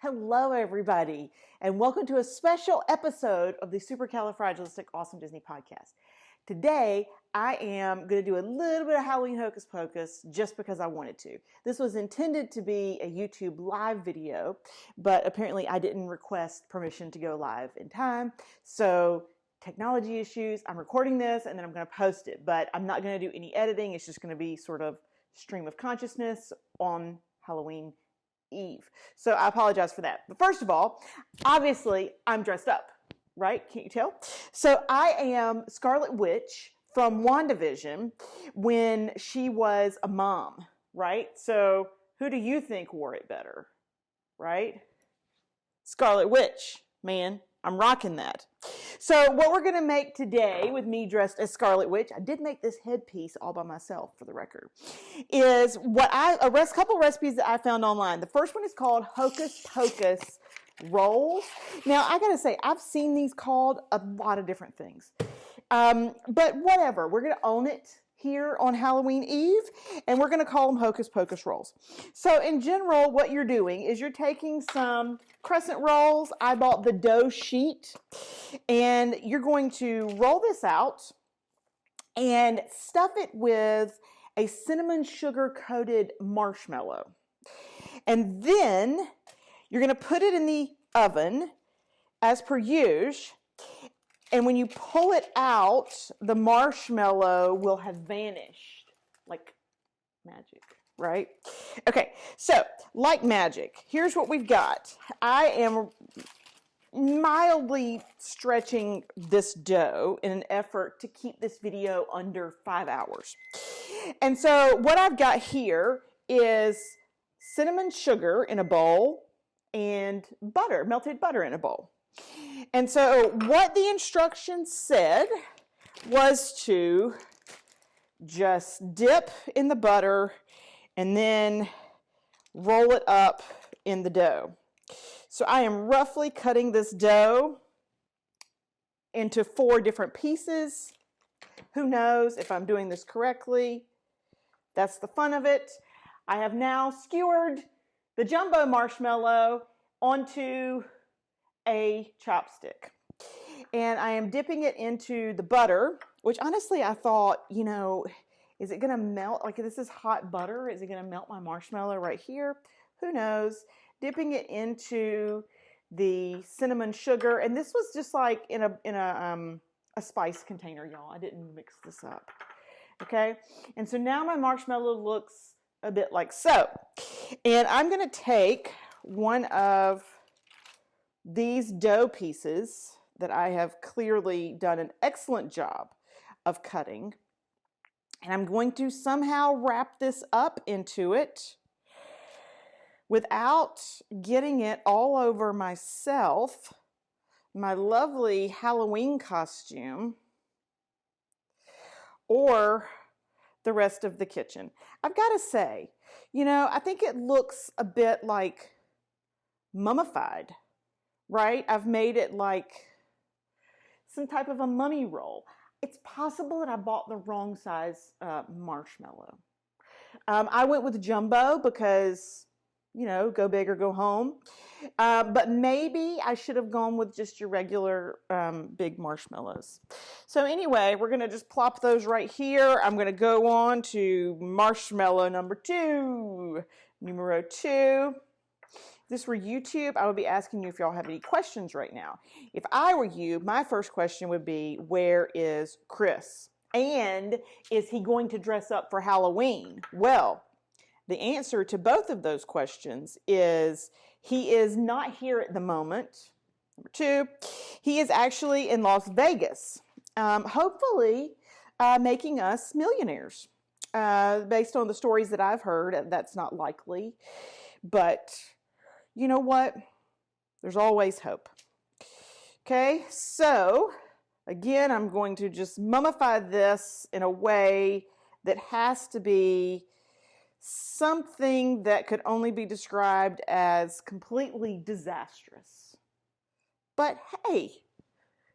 Hello, everybody, and welcome to a special episode of the Supercalifragilistic Awesome Disney Podcast. Today, I am going to do a little bit of Halloween Hocus Pocus just because I wanted to. This was intended to be a YouTube live video, but apparently I didn't request permission to go live in time. So, technology issues, I'm recording this and then I'm going to post it, but I'm not going to do any editing. It's just going to be sort of stream of consciousness on Halloween Eve. So I apologize for that. But first of all, obviously I'm dressed up, right? Can't you tell? So I am Scarlet Witch from WandaVision when she was a mom, right? So who do you think wore it better, right? Scarlet Witch, man. I'm rocking that. So what we're going to make today with me dressed as Scarlet Witch, I did make this headpiece all by myself for the record, is a couple recipes that I found online. The first one is called Hocus Pocus rolls. Now, I got to say, I've seen these called a lot of different things. But whatever, we're going to own it here on Halloween Eve, and we're going to call them Hocus Pocus rolls. So in general, what you're doing is you're taking some crescent rolls. I bought the dough sheet, and you're going to roll this out and stuff it with a cinnamon sugar coated marshmallow. And then you're going to put it in the oven as per usual. And when you pull it out, the marshmallow will have vanished like magic, right? Okay, so like magic, here's what we've got. I am mildly stretching this dough in an effort to keep this video under 5 hours. And so what I've got here is cinnamon sugar in a bowl and butter, melted butter in a bowl. And so what the instructions said was to just dip in the butter and then roll it up in the dough. So I am roughly cutting this dough into 4 different pieces. Who knows if I'm doing this correctly? That's the fun of it. I have now skewered the jumbo marshmallow onto a chopstick. And I am dipping it into the butter, which honestly I thought, is it going to melt? Like, this is hot butter. Is it going to melt my marshmallow right here? Who knows? Dipping it into the cinnamon sugar. And this was just like in a spice container, y'all. I didn't mix this up. Okay. And so now my marshmallow looks a bit like so. And I'm going to take one of these dough pieces that I have clearly done an excellent job of cutting, and I'm going to somehow wrap this up into it without getting it all over myself, my lovely Halloween costume, or the rest of the kitchen. I've got to say, I think it looks a bit like mummified. Right? I've made it like some type of a mummy roll. It's possible that I bought the wrong size marshmallow. I went with jumbo because, go big or go home. But maybe I should have gone with just your regular big marshmallows. So anyway, we're going to just plop those right here. I'm going to go on to marshmallow numero 2. If this were YouTube, I would be asking you if y'all have any questions right now. If I were you, my first question would be, where is Chris? And is he going to dress up for Halloween? Well, the answer to both of those questions is he is not here at the moment. Number 2, he is actually in Las Vegas, hopefully making us millionaires. Based on the stories that I've heard, that's not likely, but you know what? There's always hope. Okay, so again, I'm going to just mummify this in a way that has to be something that could only be described as completely disastrous. But hey,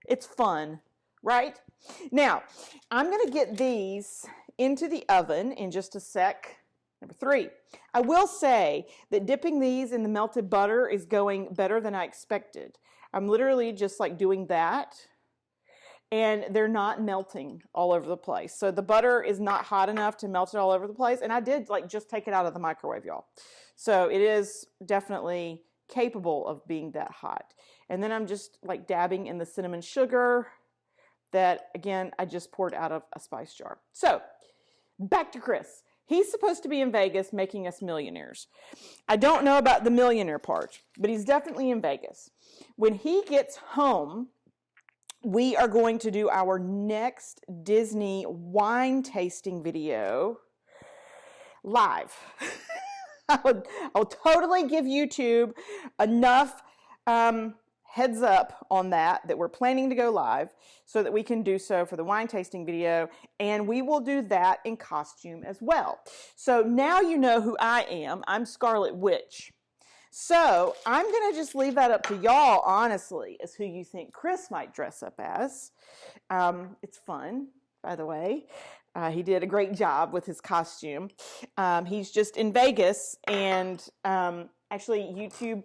it's fun, right? Now, I'm going to get these into the oven in just a sec. Number 3, I will say that dipping these in the melted butter is going better than I expected. I'm literally just like doing that, and they're not melting all over the place. So the butter is not hot enough to melt it all over the place, and I did like just take it out of the microwave, y'all. So it is definitely capable of being that hot. And then I'm just like dabbing in the cinnamon sugar that, again, I just poured out of a spice jar. So back to Chris. He's supposed to be in Vegas making us millionaires. I don't know about the millionaire part, but he's definitely in Vegas. When he gets home, we are going to do our next Disney wine tasting video live. I'll totally give YouTube enough heads up on that we're planning to go live so that we can do so for the wine tasting video, and we will do that in costume as well. So now you know who I am. I'm Scarlet Witch. So I'm going to just leave that up to y'all, honestly, as who you think Chris might dress up as. It's fun, by the way. He did a great job with his costume. He's just in Vegas, and actually YouTube,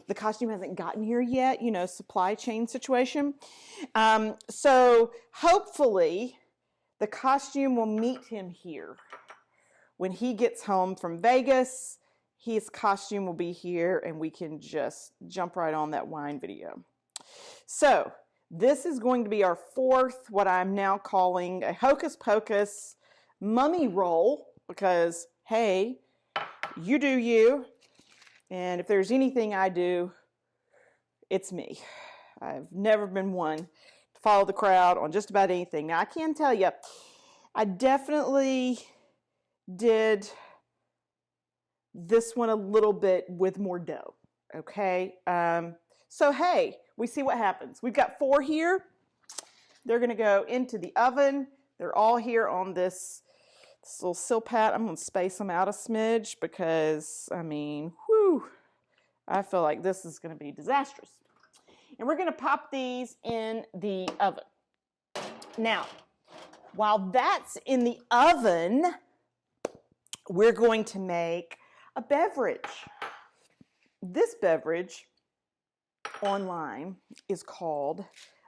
the costume hasn't gotten here yet, you know, supply chain situation. So hopefully the costume will meet him here. When he gets home from Vegas, his costume will be here, and we can just jump right on that wine video. So this is going to be our 4th, what I'm now calling a Hocus Pocus mummy roll, because, hey, you do you, and if there's anything I do, it's me. I've never been one to follow the crowd on just about anything. Now, I can tell you, I definitely did this one a little bit with more dough, okay? So, hey, we see what happens. We've got 4 here. They're going to go into the oven. They're all here on this little Silpat. I'm going to space them out a smidge because, I mean, whew, I feel like this is going to be disastrous. And we're going to pop these in the oven. Now, while that's in the oven, we're going to make a beverage. This beverage online is called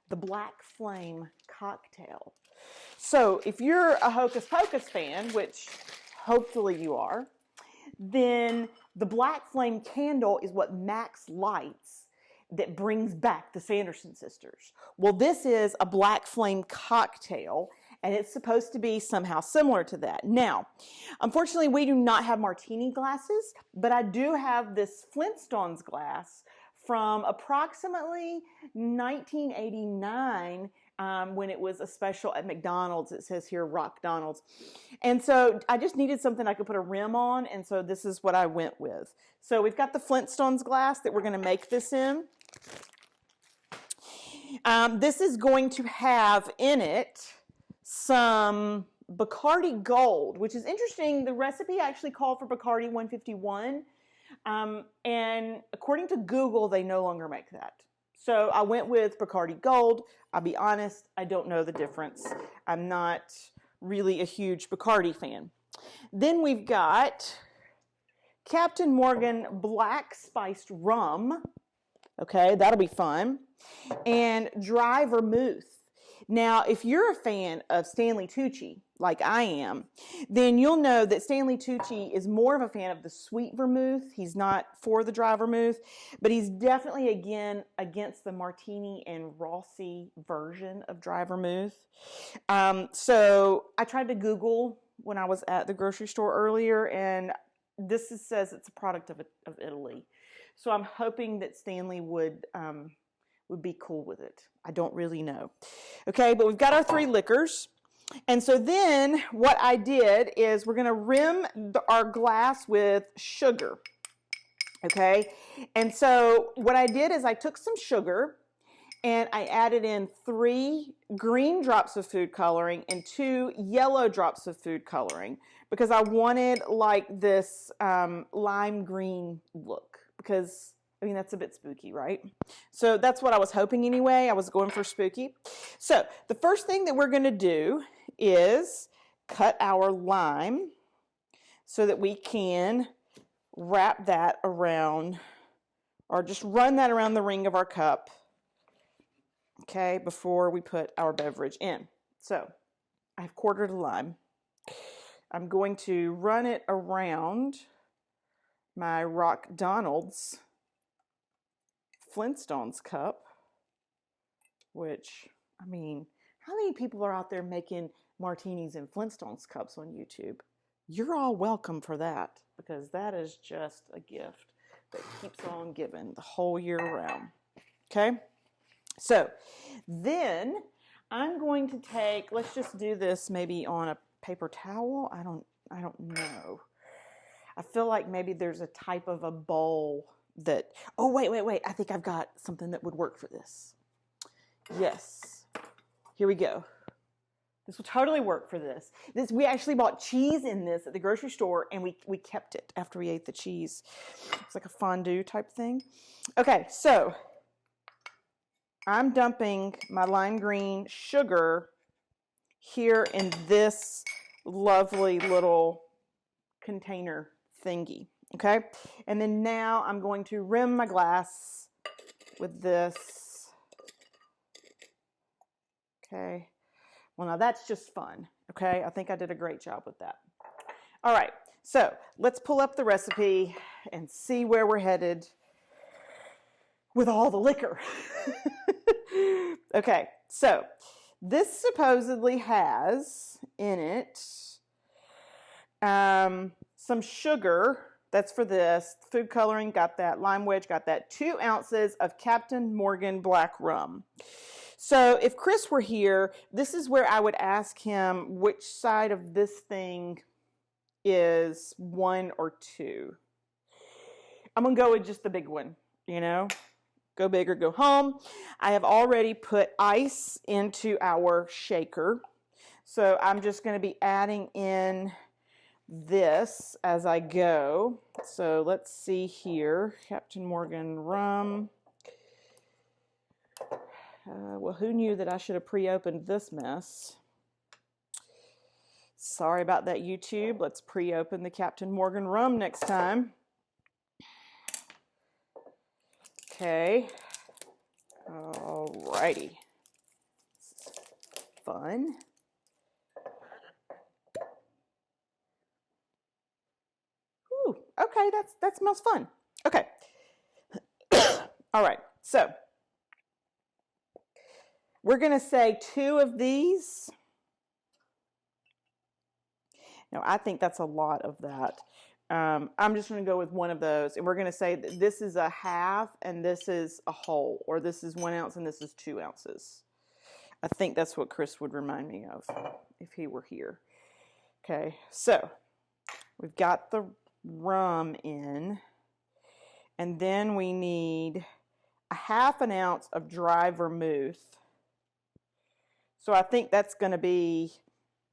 the Black Flame Cocktail. So if you're a Hocus Pocus fan, which hopefully you are, then the Black Flame candle is what Max lights that brings back the Sanderson sisters. Well, this is a Black Flame cocktail, and it's supposed to be somehow similar to that. Now, unfortunately, we do not have martini glasses, but I do have this Flintstones glass from approximately 1989 when it was a special at McDonald's. It says here, Rockdonald's. And so I just needed something I could put a rim on, and so this is what I went with. So we've got the Flintstones glass that we're going to make this in. This is going to have in it some Bacardi Gold, which is interesting. The recipe actually called for Bacardi 151. And according to Google, they no longer make that. So I went with Bacardi Gold. I'll be honest, I don't know the difference. I'm not really a huge Bacardi fan. Then we've got Captain Morgan Black Spiced Rum. Okay, that'll be fun. And dry vermouth. Now, if you're a fan of Stanley Tucci, like I am, then you'll know that Stanley Tucci is more of a fan of the sweet vermouth. He's not for the dry vermouth, but he's definitely, again, against the Martini and Rossi version of dry vermouth. So I tried to Google when I was at the grocery store earlier, and this says it's a product of Italy. So I'm hoping that Stanley would be cool with it. I don't really know. Okay, but we've got our 3 liquors. And so then what I did is we're going to rim our glass with sugar. Okay, and so what I did is I took some sugar and I added in 3 green drops of food coloring and 2 yellow drops of food coloring because I wanted like this lime green look, because I mean, that's a bit spooky, right? So that's what I was hoping anyway. I was going for spooky. So the first thing that we're going to do is cut our lime so that we can wrap that around, or just run that around the ring of our cup, okay, before we put our beverage in. So I've quartered a lime. I'm going to run it around my Rock Donald's Flintstones cup, which, I mean, how many people are out there making martinis in Flintstones cups on YouTube? You're all welcome for that, because that is just a gift that keeps on giving the whole year round. Okay? So then I'm going to take, let's just do this maybe on a paper towel. I don't know. I feel like maybe there's a type of a bowl that, oh, wait. I think I've got something that would work for this. Yes. Here we go. This will totally work for this. We actually bought cheese in this at the grocery store, and we kept it after we ate the cheese. It's like a fondue type thing. Okay, so I'm dumping my lime green sugar here in this lovely little container thingy, okay? And then now I'm going to rim my glass with this. Okay. Well, now that's just fun, okay? I think I did a great job with that. All right, so let's pull up the recipe and see where we're headed with all the liquor. Okay, so this supposedly has in it some sugar. That's for this. Food coloring, got that. Lime wedge, got that. 2 ounces of Captain Morgan black rum. So if Chris were here, this is where I would ask him which side of this thing is 1 or 2. I'm going to go with just the big one, you know. Go big or go home. I have already put ice into our shaker. So I'm just going to be adding in this as I go. So let's see here. Captain Morgan rum. Well, who knew that I should have pre-opened this mess? Sorry about that, YouTube. Let's pre-open the Captain Morgan rum next time. Okay. Alrighty. Fun. Ooh, okay, that smells fun. Okay. All right, so we're going to say 2 of these. Now, I think that's a lot of that. I'm just going to go with 1 of those, and we're going to say that this is a half and this is a whole, or this is 1 ounce and this is 2 ounces. I think that's what Chris would remind me of if he were here. Okay, so we've got the rum in, and then we need a half an ounce of dry vermouth. So I think that's going to be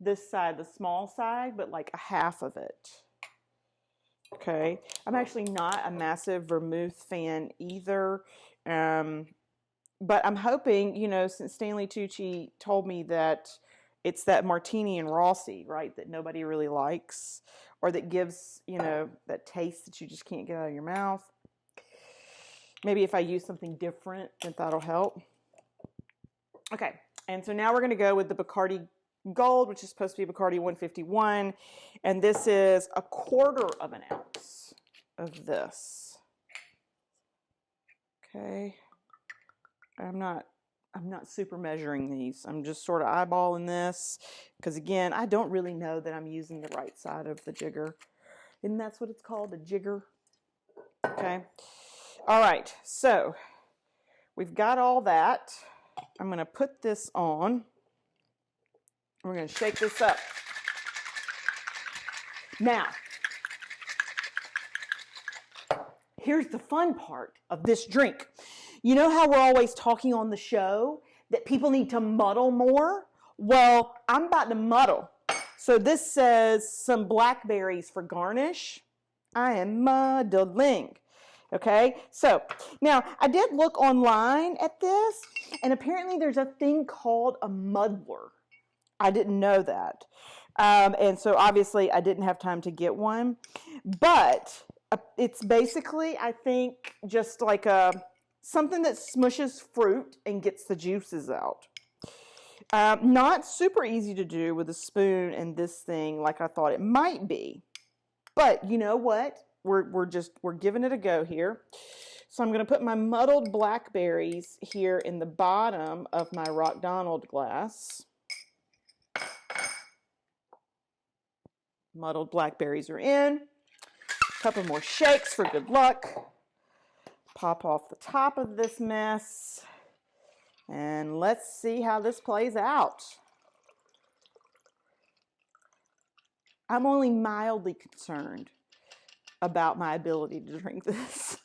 this side, the small side, but like a half of it. Okay, I'm actually not a massive vermouth fan either, but I'm hoping, you know, since Stanley Tucci told me that it's that martini and Rossi, right, that nobody really likes, or that gives, you know, that taste that you just can't get out of your mouth. Maybe if I use something different, then that'll help. Okay, and so now we're going to go with the Bacardi Gold, which is supposed to be Bacardi 151, and this is 1/4 of an ounce of this. Okay, I'm not super measuring these. I'm just sort of eyeballing this because, again, I don't really know that I'm using the right side of the jigger. Isn't that what it's called, a jigger? Okay. All right, so we've got all that. I'm going to put this on. We're going to shake this up. Now, here's the fun part of this drink. You know how we're always talking on the show that people need to muddle more? Well, I'm about to muddle. So this says some blackberries for garnish. I am muddling. Okay, so now I did look online at this, and apparently there's a thing called a muddler. I didn't know that. And so obviously I didn't have time to get one, but it's basically, I think, just like something that smushes fruit and gets the juices out. Not super easy to do with a spoon and this thing like I thought it might be. But you know what? We're giving it a go here. So I'm going to put my muddled blackberries here in the bottom of my Rock Donald glass. Muddled blackberries are in. A couple more shakes for good luck. Pop off the top of this mess. And let's see how this plays out. I'm only mildly concerned about my ability to drink this.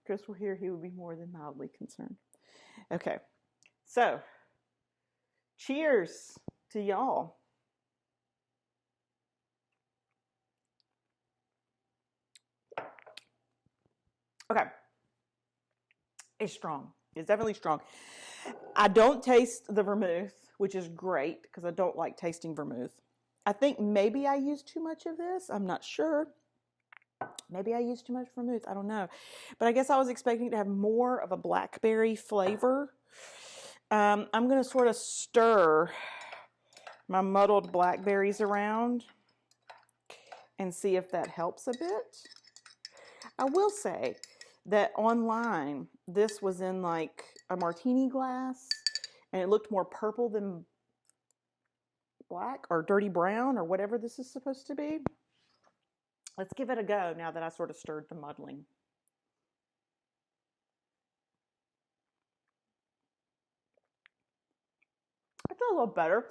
Chris will hear he would be more than mildly concerned. Okay, so cheers to y'all. Okay, it's strong. It's definitely strong. I don't taste the vermouth, which is great because I don't like tasting vermouth. I think maybe I used too much of this. I'm not sure. Maybe I used too much vermouth. I don't know. But I guess I was expecting to have more of a blackberry flavor. I'm going to sort of stir my muddled blackberries around and see if that helps a bit. I will say that online, this was in like a martini glass, and it looked more purple than black or dirty brown or whatever this is supposed to be. Let's give it a go now that I sort of stirred the muddling. I feel a little better.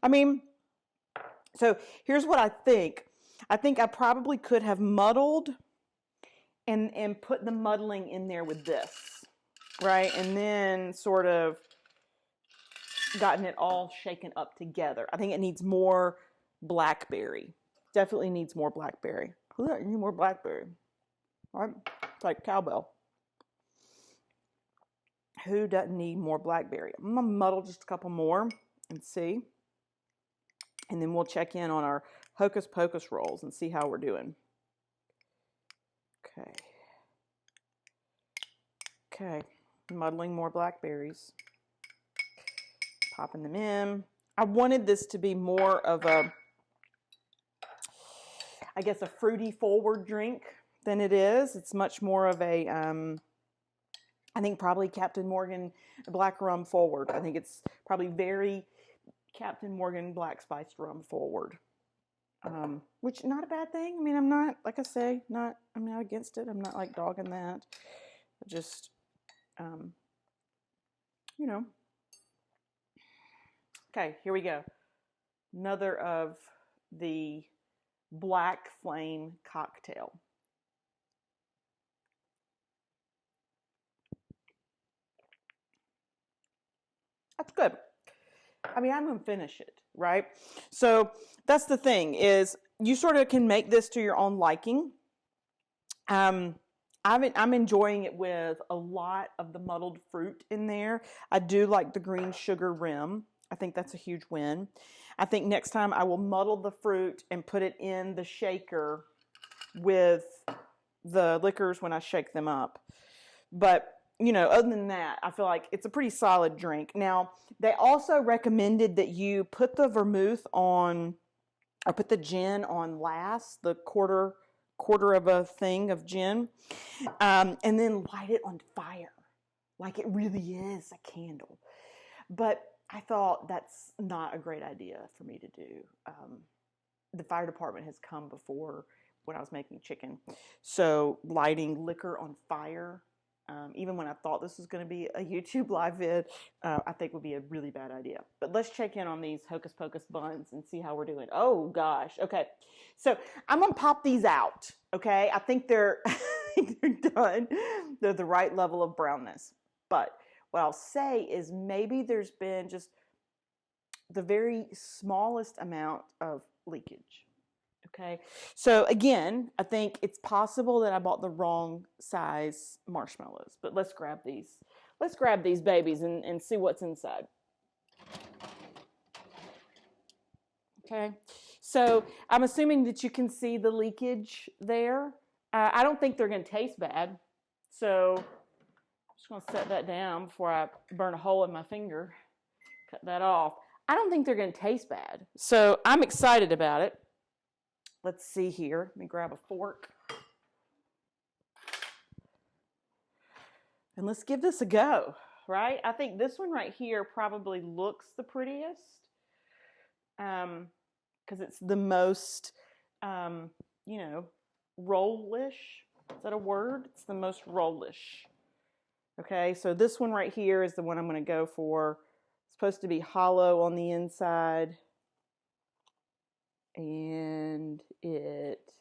I mean, so here's what I think. I think I probably could have muddled and put the muddling in there with this, right? And then sort of gotten it all shaken up together. I think it needs more blackberry. Definitely needs more blackberry. Who doesn't need more blackberry? Right? It's like cowbell. Who doesn't need more blackberry? I'm going to muddle just a couple more and see. And then we'll check in on our Hocus Pocus rolls and see how we're doing. Okay. Okay. Muddling more blackberries. Popping them in. I wanted this to be more of a, I guess, a fruity forward drink than it is. It's much more of a, I think probably Captain Morgan Black Rum forward. I think it's probably very Captain Morgan Black Spiced Rum forward. Which not a bad thing. I mean, I'm not, like I say, I'm not against it. I'm not like dogging that. I just, you know. Okay, here we go. Another of the Black Flame cocktail. That's good. I mean, I'm going to finish it, right? So that's the thing is you sort of can make this to your own liking. I'm enjoying it with a lot of the muddled fruit in there. I do like the green sugar rim. I think that's a huge win. I think next time I will muddle the fruit and put it in the shaker with the liquors when I shake them up. But, you know, other than that, I feel like it's a pretty solid drink. Now, they also recommended that you put the vermouth on, or put the gin on last, the quarter of a thing of gin, and then light it on fire. Like it really is a candle. But I thought that's not a great idea for me to do. The fire department has come before when I was making chicken. So lighting liquor on fire, even when I thought this was going to be a YouTube live vid, I think would be a really bad idea. But let's check in on these Hocus Pocus buns and see how we're doing. Oh gosh. Okay. So I'm going to pop these out. Okay. I think they're done. They're the right level of brownness. But what I'll say is maybe there's been just the very smallest amount of leakage. Okay, so again, I think it's possible that I bought the wrong size marshmallows, but let's grab these. Let's grab these babies and see what's inside. Okay, so I'm assuming that you can see the leakage there. I don't think they're going to taste bad, so I'm just going to set that down before I burn a hole in my finger. Cut that off. I don't think they're going to taste bad, so I'm excited about it. Let's see here. Let me grab a fork. And let's give this a go, right? I think this one right here probably looks the prettiest because it's the most, rollish. Is that a word? It's the most rollish. Okay, so this one right here is the one I'm going to go for. It's supposed to be hollow on the inside. And it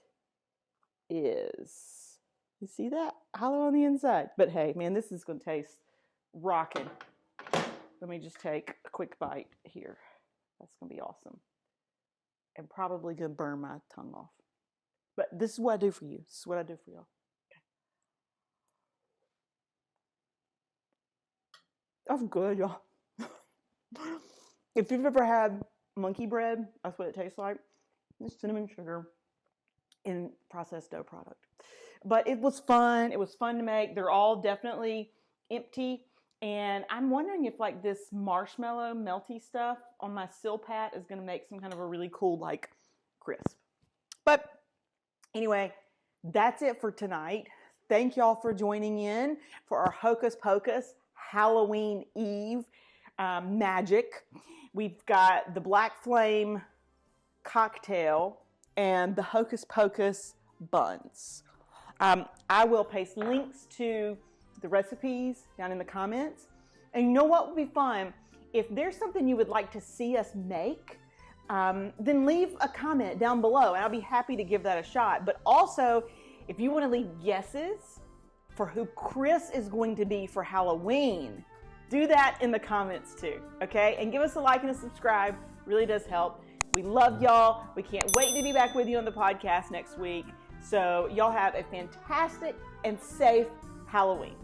is. You see that? Hollow on the inside. But hey, man, this is going to taste rocking. Let me just take a quick bite here. That's going to be awesome. And probably going to burn my tongue off. But this is what I do for you. This is what I do for y'all. That's good, y'all. If you've ever had monkey bread, that's what it tastes like. It's cinnamon sugar in processed dough product. But it was fun. It was fun to make. They're all definitely empty. And I'm wondering if like this marshmallow melty stuff on my Silpat is going to make some kind of a really cool like crisp. But anyway, that's it for tonight. Thank y'all for joining in for our Hocus Pocus Halloween Eve magic. We've got the Black Flame cocktail and the Hocus Pocus buns. I will paste links to the recipes down in the comments. And you know what would be fun? If there's something you would like to see us make, then leave a comment down below and I'll be happy to give that a shot. But also, if you want to leave guesses for who Chris is going to be for Halloween, do that in the comments too, okay? And give us a like and a subscribe. Really does help. We love y'all. We can't wait to be back with you on the podcast next week. So y'all have a fantastic and safe Halloween.